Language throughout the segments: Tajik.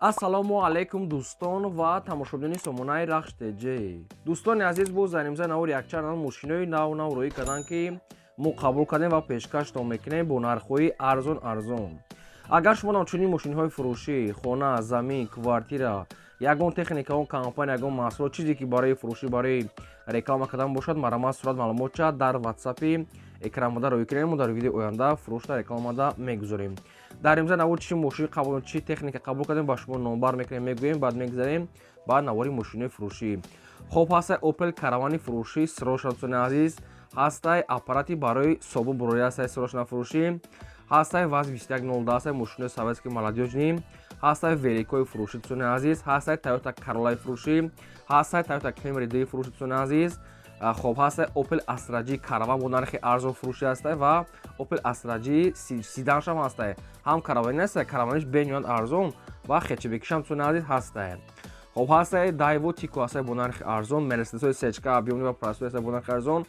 ассалому алайкум дӯстон ва тамошобинони сомонаи рахш теҷ. Дӯстони азиз, боз занимза навори якчанал мошинои нав рӯӣ карданд ки мо қабул кардем ва пешкаштон мекунем бо нархҳои арзон. Агар шумо навчунии мошинҳои фурӯшӣ, хона, замин, квартира, ягон техникаон компания, ягон маҳсулот чизе ки барои фурӯшӣ, барои реклама кардан бошад, марамат сурат маълумот чад дар ватсапи экранмада рӯй кунем. Мо дар видеои оянда фурӯшта рекламада мегузорем. дар имза навори чӣ мошин қабул, чӣ техника қабул кардем ба шумо номбар мекунем, мегӯем, баъд мегзарем ба навори мошинои фурӯшӣ. Хоб ҳастай Opel каравани фурӯшӣ сирош шуд дӯстони азиз, ҳастай аппарати барои собун бурорӣ ҳастай сирош на фурӯшӣ, ҳастай ВАЗ 2102 ҳастай мошинои советски молодёжни, ҳастай великои фурӯшӣ дӯстони азиз, ҳастай Toyota Corolla фурӯшӣ, ҳастай Toyota Camry D фурӯшӣ дӯстони азиз. Хоб ҳастай Opel Astra G караван бо нархи арзон фурӯшӣ ҳастай ва Opel Astra G седаншам ҳастай. Ҳам каравани ҳастай, караваниш бениҳоят арзон ва хечебекишам дӯстони азиз ҳастай. Хоб ҳастай Daewoo Tico ҳастай бо нархи арзон, Mercedes-ои сечка объёмӣ ва прайсҳои ҳастай бо нархи арзон,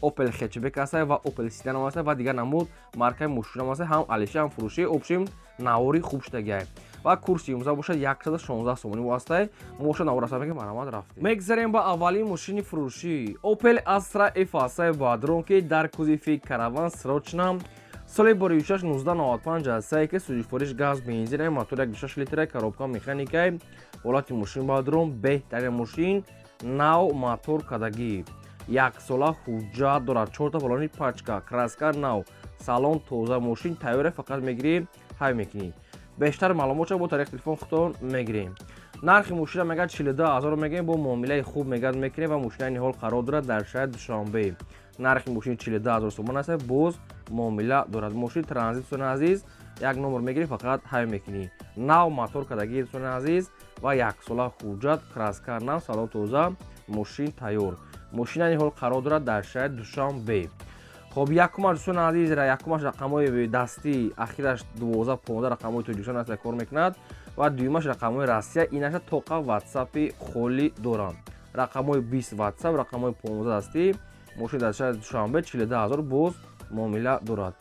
Opel хечебек ҳастай ва Opel седанам ҳастай ва дигар намуд маркаи мошинам ҳастай, ҳам алиши, ҳам фурӯшӣ, обшим навори хуб штагиай. Ва курси имза бошад 116 сомонӣ ҳастай. Моша навор ҳастай мегӯем марамат рафтем. Мегзарем ба аввалин мошини фурӯшӣ. Opel Astra F ҳастай баъдрон ки дар кузови караван срочна. соли бори 1995 ҳастай ки сӯзишвориш газ, бензин, мотор 1.6 литр, коробка механикай, ҳолати мошин баъдрон, беҳтарин мошин, нав мотор кадагӣ. Яксола ҳуҷҷат дорад, 4 та балони пачка, краска нав, салон тоза, мошин тайёра фақат мегирӣ, ҳай мекунӣ. бештар маълумотро бо тариқи телефон худтон мегирем. нархи мошина мегӯяд 42000 мегӯем, бо муомилаи хуб мегӯяд мекунем ва мошина айни ҳол қарор дорад дар шаҳри Душанбе. нархи мошини 42000 сомон ҳастай, боз муомила дорад. мошин транзит дӯстони азиз, як номер мегирӣ, фақат ҳай мекунӣ. нав мотор кадагӣ дӯстони азиз ва яксола ҳуҷҷат, краска нав, салон тоза, мошин тайёр. мошина айни ҳол қарор дорад дар шаҳри Душанбе. хоб якумаш дӯстони азиз, якумаш рақамҳои дастӣ, ахираш 12-15 рақамҳои тоҷикистон ҳастай кор мекунад ва дуюмаш рақамҳои Россия, инаша тоқа ватсапи холӣ дорам. рақамҳои 20 ватсап, рақамҳои 15 дастӣ, мошин дар шаҳри Душанбе 42000 боз муомила дорад.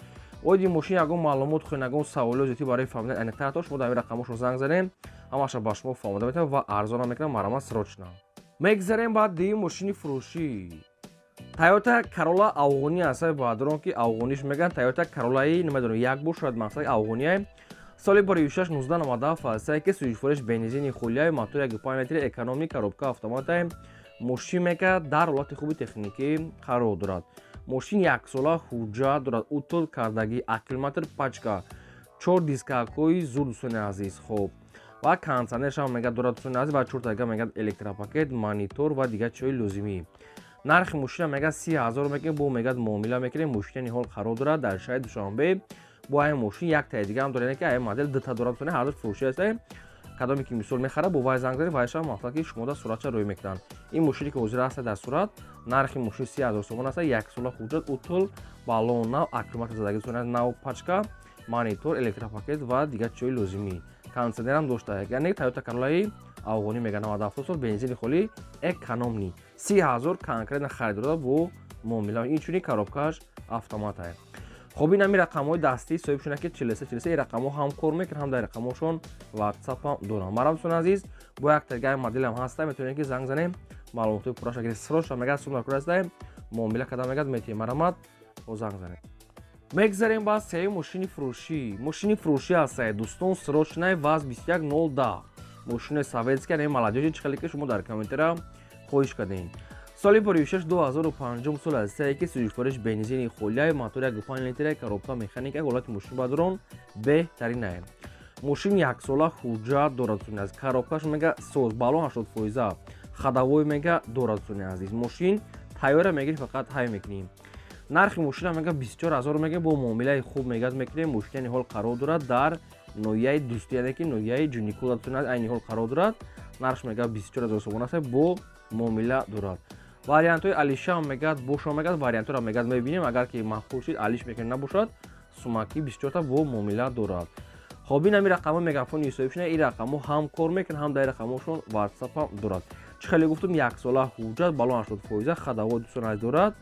оиди мошин ягон маълумот хоҳед, ягон саволо зиёдӣ барои фаҳмидан аниқтарато, шумо дар ин рақамҳошон занг занем, ҳамаша ба шумо фаҳмода метавонад ва арзонам мекунам, марамат срочна. мегзарем ба дуюм мошини фурӯшӣ. Toyota Corolla афғонӣ ҳастай баъдрон ки афғониш мегӯянд. Toyota Corolla-и намедонам як бор шояд мақсади афғонияй. соли бори 1997 ҳастай ки сӯзишвориш бензини хӯлияй, мотор 1.5 литри, экономӣ, коробка автоматай. мошин мегӯяд дар ҳолати хуби техникӣ қарор дорад. мошин яксола ҳуҷҷат дорад, утл кардагӣ, аккумулятор пачка, 4 дискакҳои зуд дӯстони азиз. хоб ва кондитсионершам мегӯяд дорад дӯстони азиз ва 4 та мегӯяд электропакет, монитор ва дигар чизҳои лозимӣ. нархи мошина мегӯяд 30000 мекунем, бо мегӯяд муомила мекунем. мошини ҳол қарор дорад дар шаҳри Душанбе. бо ҳамин мошин як таи дигар ҳам дорад, ки ҳамин модел дута дорад, ҳарду фурӯшӣ ҳастай. кадоме ки мисол мехарад, бо вай занг занед, вайшам мақсад ки шумода суратша рӯй мекунанд. ин мошине ки ҳозир ҳастай дар сурат, нархи мошин 30000 сомон ҳастай, яксола ҳуҷҷат, утл, баллон нав, аккумулятор задагӣ дӯстони нав, пачка, монитор, электропакет ва дигар чизҳои лозимӣ. кондитсионерам дошта, яъне Toyota Corolla-и афғонӣ мегӯянд, 97 сол, бензини холӣ, экономӣ. 30000 конкретно харид дода бо муомила. инчунин коробкааш автоматай. хоб ин ҳамин рақамҳои дастӣ соҳибшона ки 4343, ин рақамҳо ҳам кор мекунанд, ҳам дар рақамҳошон ватсапам дорам. марам дӯстони азиз, бо як тагар моделам ҳастай, метавонем ки занг занем, маълумотои пурраша гирем. срочна мегӯяд сум накор ҳастай, муомила кардан мегӯяд, метавонем марамат бо занг занем. мегзарем ба сеюм мошини фурӯшӣ. мошини фурӯшӣ ҳастай дӯстон, срочнаи ВАЗ 2102. мошинои советски, яъне молодёжи чихеле ки шумо дар комментария хоҳиш кардем. соли бори 2005 сол ҳастай ки сӯзишвориш бензини хӯлияй, мотор 1.5 литр, коробка механика, ҳолати мошин баъдрон беҳтаринай. мошин яксола ҳуҷҷат дорад дӯстони азиз. коробкаш мега соз, баллон 80%, хадавой мега дорад дӯстони азиз. мошин тайёра мегирӣ, фақат ҳай мекунем. нархи мошина мега 24000 мега, бо муомилаи хуб мегӯяд мекунем. мошини ҳол қарор дорад дар ноҳияи дӯстӣ, яъне ки ноҳияи ҷуникӯла дӯстони азиз, айни ҳол қарор дорад. нархш мега 24000 сомон ҳастай, бо муомила дорад. вариантҳои алишам мегӯяд, бошам мегӯяд, вариантҳоро мегӯяд мебинем. агар ки махфуз шид, алиш мекунем, набошад, сумаки 24 та бо муомила дорад. хоб ин ҳамин рақамҳо мегафони ҳисобшона, ин рақамҳо ҳам кор мекунанд, ҳам дар рақамҳошон ватсапам дорад. чӣ хеле гуфтум, яксола ҳуҷҷат, баллон 80%, хадавои дӯстони азиз дорад,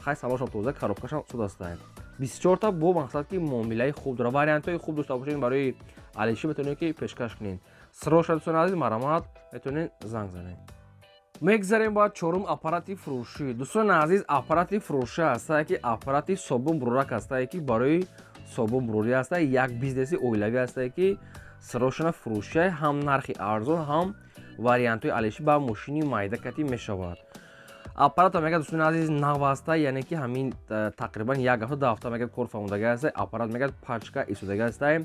хай салоншам тоза, коробкашам суд ҳастай. 24 та бо мақсад ки муомилаи хуб дорад. вариантҳои хуб дошта бошед барои алиши метавонем ки пешкаш кунем. срочно дӯстони азиз маромад метавонед занг занед. мегзарем ба чорум аппарати фурӯшӣ. дӯстони азиз, аппарати фурӯшӣ ҳастае ки аппарати собун бурорак ҳастае ки барои собун бурорӣ ҳастае. Як бизнеси оилавӣ ҳастае ки срочно фурӯшӣ ҳам нархи арзон ҳам вариантҳои алишӣ ба мошини майда катӣ мешавад. аппарата мегӯяд дӯстони азиз нав ҳастае, яъне ки ҳамин тақрибан 1 ҳафта 2 ҳафта мегӯяд кор фаҳмудага ҳастае. аппарат мегӯяд пачка истодага ҳастае.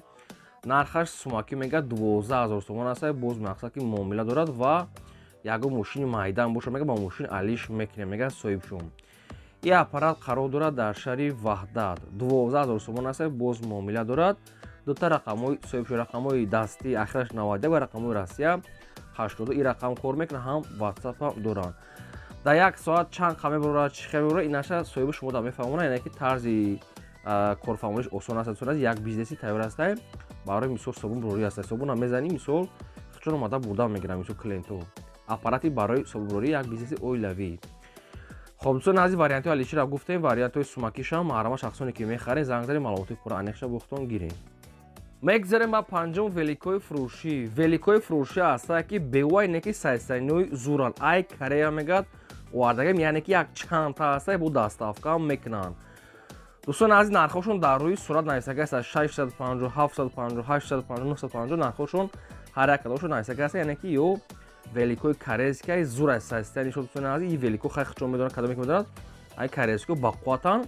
нархаш сумакӣ мегӯяд 12 000 сомон ҳастае. боз мақсад ки муомила дорад ва ягон мошини майдан бошад, мегӯяд ба мошин алиш мекунем, мегӯяд соҳибшум. ин аппарат қарор дорад дар шаҳри Ваҳдат. 12 000 сомон ҳастае. боз муомила дорад. дута рақамҳои соҳибшум, рақамҳои дастӣ ахираш 91 ва рақамҳои растия 82. ин рақам кор мекунад, ҳам WhatsApp ҳам доранд. дар як соат чанд қа мебарорад, чӣ қа мебарорад, инаша соҳиби шумо да мефаҳмонад, яъне ки тарзи корфармоиш осон аст. дӯстон азиз, як бизнеси тайёр ҳастае. барои мисол собун бурорӣ ҳастае. собунро мезанӣ, мисол хачон омада бурдан мегиранд, мисол клиентҳо. аппарати барои собун бурорӣ як бизнеси оилавӣ. хоб дӯстони азиз, вариантҳои алиширо гуфтем, вариантҳои сумакишам маҳрама шахсоне ки мехаред занг занед, маълумоти пурра анеқша бухтон гиред. мегзарем ба панҷум великои фурӯшӣ. великои фурӯшӣ ҳастае ки бевай неки сайстаниҳои зуран ай корея мегӯяд овардагем, яъне ки як чанта ҳастае бо даставкам мекунанд. дӯстони азиз, нархҳошон дар рӯи сурат нависага ҳастад 650 750 850 950. нархҳошон ҳар як кадомашон нависага ҳастад, яъне ки ё великои корейскаи зурай сайстани шуд. дӯстони азиз, ин велико хай хучон медонад, кадоме ки медонад, ай корейско ба қувватан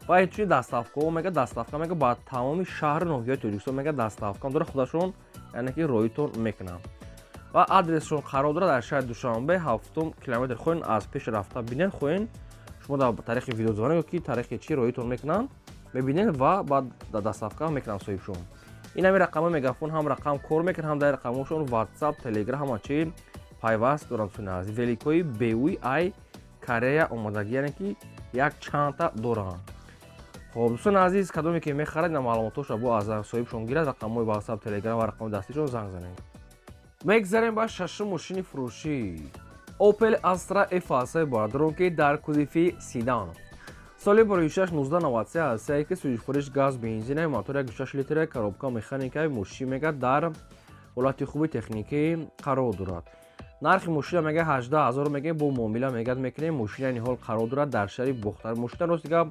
ва инчунин даставкаҳо мегӯяд, даставка мегӯяд ба тамоми шаҳру ноҳияи тоҷикистон мегӯяд, даставкам дорад, худашон яъне ки роҳитон мекунанд. ва адресшон қарор дорад дар шаҳри Душанбе 7 километр. хоҳен аз пеш рафта бинед, хоҳен шумо дар тариқи видеозвонӣ ё ки тариқи чӣ роҳитон мекунанд мебинед ва баъд даставка мекунанд соҳибшум. ин ҳамин рақамҳои мегафон ҳам рақам кор мекунад, ҳам дар рақамҳошон WhatsApp, Telegram ҳама чи пайваст доранд. дӯстони азиз, великои беуи ай корея омадагӣ, яъне ки як чанта доранд. хоб дӯстони азиз, кадоме ки мехарад ин маълумотошро бо аз соҳибшон гирад, рақамҳои WhatsApp, Telegram ва рақамҳои дастишон занг занед. мегзарем ба шашум мошини фурӯшӣ. Opel Astra F ҳастае бардорон ки дар кузифи седан. соли бори 6-1993 ҳастае ки сӯзишвориш газ бензинаи мотор 1.6 литраи коробка механикаи мошин мегӯяд дар ҳолати хуби техникӣ қарор дорад. нархи мошина мегӯяд 18 000 мегӯяд, бо муомила мегӯяд мекунем. мошина ин ҳол қарор дорад дар шаҳри Бухтар. мошина рости гап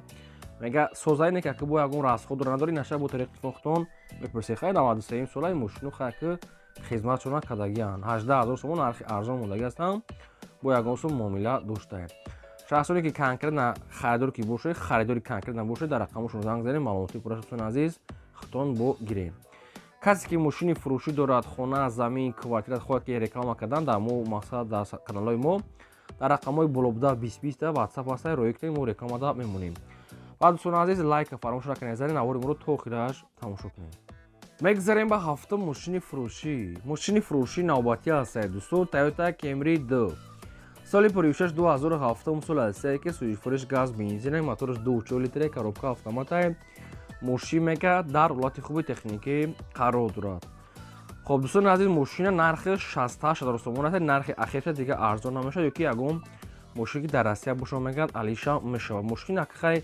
мегӯяд созаине ки бо ягон расход дора надори, наша бо тариқи фохтон мепурсед. хай 93 сола ин мошину хай ки хизматшон накардагианд. 18 000 сомон нархи арзон мондаги ҳастанд, бо ягон сум муомила доштаед. шахсоне ки конкретна харидор ки бошед, харидори конкретна бошед, дар рақамошон занг занед, маълумоти пурра дӯстони азиз хитон бо гиред. касе ки мошини фурӯшӣ дорад, хона, замин, квартира хоҳад ки реклама кардан дар мо мақсад дар каналҳои мо, дар рақамҳои болобуда 2020 WhatsApp ҳастае, роҳӣ кунед, мо рекламада мемонем. ва дӯстони азиз, лайка фаромӯш накунед, занед навори моро то охираш тамошо кунед. мегзарем ба ҳафтум мошини фурӯшӣ. мошини фурӯшӣ навбатӣ ҳастае дӯстон, Toyota Camry 2. соли 26-2007 сол ҳастае ки сӯзишвориш газ бензинаи мотораш 2.4 литраи коробка автоматае мошин мегӯяд, дар ҳолати хуби техникӣ қарор дорад. хоб дӯстони азиз, мошина нархи 68 000 сомон аст. нархи ахирша дига арзон намешавад, ё ки ягон мошин ки дар Россия бошад мегӯяд алиша мешавад. мошина хай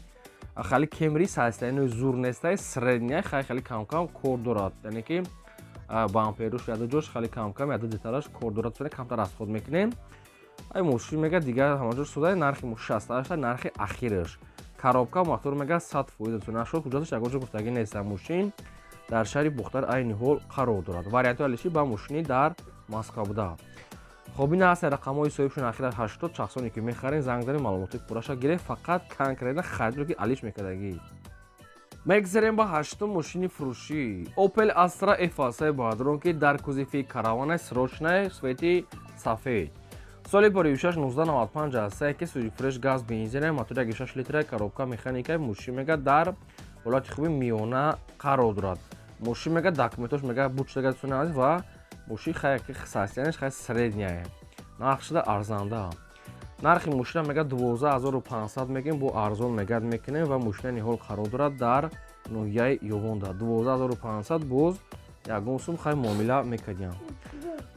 хали Camry сайстаниҳои зур нестае, средняя хали кам-кам кор дорад, яъне ки бамперуш яда ҷош хали кам-кам яда деталаш кор дорад, камтар расход мекунем. ай мошин мегӯяд дига ҳамаҷо созаи нархи 68 нархи ахираш. коробка мотор мегӯяд 100%. нашо ҳуҷҷаташ ягон ҷо гуфтагӣ нест. мошин дар шаҳри Бухтар айни ҳол қарор дорад. вариантҳои алишӣ ба мошини дар Москва буда. хоб ин аст рақамҳои соҳибшон ахираш 80. шахсоне ки мехарен занг занед, маълумоти пурраша гиред, фақат конкретна харидор ки алиш мекардагӣ. мегзарем ба ҳаштум мошини фурӯшӣ. Opel Astra F ҳастае бардорон ки дар кузифи караванаи срочнаи свети сафед. соли 26-1995 ҳастае ки сӯзишвориш газ бензинаи мотори 1.6 литраи коробка механикаи мошин мегӯяд, дар ҳолати хуби миёна қарор дорад. мошин мегӯяд документош мегӯяд бучдага дӯстони азиз, ва мошин хай состояниеш хай средняе, нархшуда арзанда. нархи мошина мегӯяд 12 500 мегӯем, бо арзон мегӯяд мекунем, ва мошина ин ҳол қарор дорад дар ноҳияи Ёвонда. 12 500 боз ягон сум хай муомила мекардем.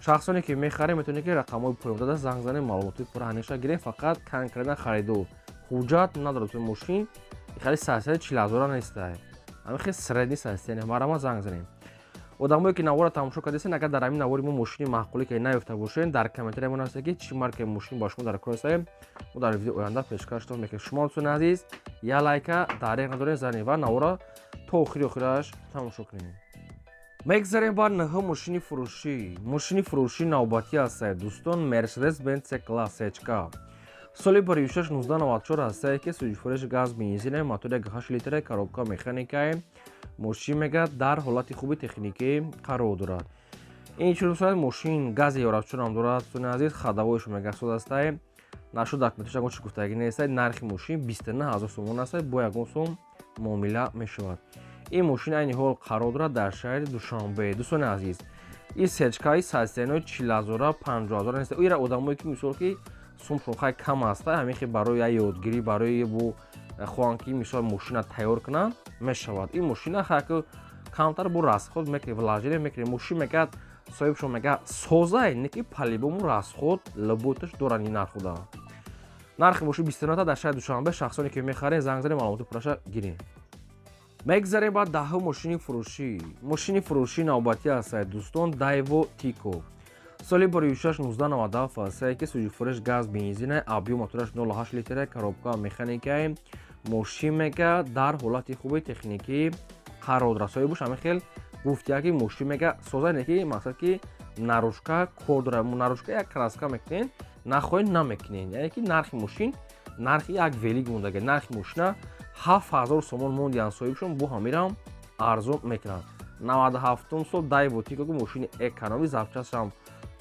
шахсоне ки мехарем метавонед ки рақамҳои поёмдада занг занед, маълумоти пурра ҳамеша гирем, фақат конкретна харидор. ҳуҷҷат надорад мошин хали состояни 40 000 нестае, ҳамин хел средни состояние. маромад занг занед. одамое ки навора тамошо кардесен, агар дар ҳамин навори мо мошини маъқуле ки наёфта бошен, дар комментария монависед ки чӣ марки мошин ба шумо дар кор ҳастем. мо дар видеои оянда пешкаштон мекунем. Шумо дӯстони азиз, я лайка дареғ надоред занед ва навора то охираш тамошо кунед. мегзарем ба наҳум мошини фурӯшӣ. Мошини фурӯшӣ навбатӣ ҳастед дӯстон, Mercedes-Benz C-Class HK. соли 46-1994 ҳастае ки суҷфурӯши газ бензине, мотори 1.8 литре, коробка механикае, мошин мега дар ҳолати хуби техникӣ қарор дорад. Инчунин мошин гази ёрабчунам дорад. Дӯстони азиз, хадавоиш мега соз ҳастае. Нашуд документаш агон чӣ гуфтагӣ нестае. нархи мошин 29000 сомон ҳастае, бо 1 сом муомила мешавад. ин мошин айни ҳол қарор дорад дар шаҳри Душанбе. Дӯстони азиз, ин сечкаи сайсенои 40000 50000 нест. ира одамое ки мисол ки сумшон хай кам аста, ҳамин хи барои ёдгирӣ, барои бу хоҳанд ки мисол мошина тайёр кунанд мешавад. ин мошина хай камтар бу расход мекунӣ, вложение мекунӣ. мошин мегӯяд соҳибшон мега созае, не ки по-любому расход лаботаш дорад ин нархуда. нархи мошин 29 дар шаҳри Душанбе. шахсоне ки мехаред занг занед, маълумоти пурраша гиред. мегзарем ба даҳум мошини фурӯшӣ. мошини фурӯшӣ навбатӣ ҳастед дӯстон, Daewoo Tico. соли 46-1997 ҳастае ки суҷфурӯш газ бензине, объём мотораш 0.8 литре, коробка механикае, мошин мега дар ҳолати хуби техникӣ қарор дорад. соҳибуш ҳамин хел гуфтия ки мошин мега соза не ки мақсад ки наружка кор дорад. наружка як краска мекунед, нахоҳед намекунед. яъне ки нархи мошин нархи як велик мондаги. нархи мошина 7000 сомон мондиан соҳибшон, бо ҳамирам арзон мекунанд. 97 сол Daewoo Tico ки мошини экономи запчастам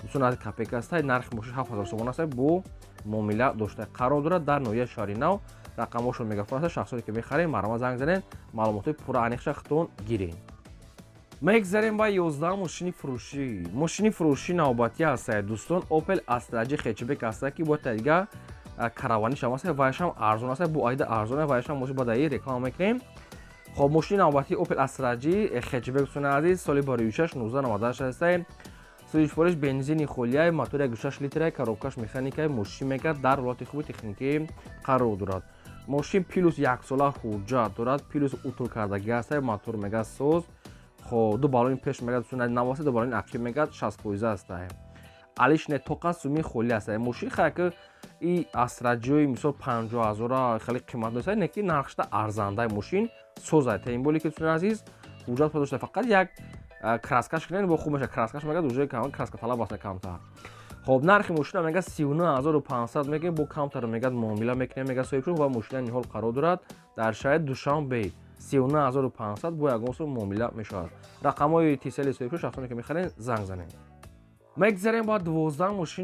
дӯстон аз капека ҳастае. нархи мошин 7000 сомон ҳастае, бо муомила дошта қарор дорад дар ноҳияи шаҳри Нав. рақамошон мегафон ҳаст. шахсоне ки мехаред марҳамат занг занед, маълумоти пурра аниқша худтон гиред. мегзарем ба 11 мошини фурӯшӣ. мошини фурӯшӣ навбатӣ ҳастае дӯстон, Opel Astra G хетчбек ҳастае ки бо тадига караванишам ҳастае, вайшам арзон ҳастае, бо айда арзоне, вайшам мошин бадаи реклама мекунем. хоб мошини навбатии Opel Astra G хетчбек дӯстони азиз, соли 46-1998 ҳастае. суҷфурӯш бензини холияи, мотори 1.6 литре, коробкаш механикае, мошин мега дар ҳолати хуби техникӣ қарор дорад. мошин плюс 1 сола ҳуҷҷат дорад, плюс утул кардагӣ ҳастае, мотор мега соз. хоб ду балони пеш мега дӯстони наваси ду балони ақиб мега 60% ҳастае. алишне тоқа суми холӣ ҳастае. мошин хайки и Astra G мисол 50000 хеле қимат нест, не ки нархшта арзандаи мошин созае. таинболи ки дӯстони азиз ҳуҷҷат дошта, фақат як краскаш кунед, бо хуб меша. краскаш мега дӯжои кам краска талаб аста камтар. хоб нархи мошина мега 39500 мегӯем, бо камтар мега муомила мекунем, мега соҳибшон ва мошина ин ҳол қарор дорад дар шаҳри Душанбе. 39500 бо 1 сом муомила мешавад. рақамҳои тисели соҳибшон шахсоне ки мехаред занг занед. мегзарем ба 12 мошини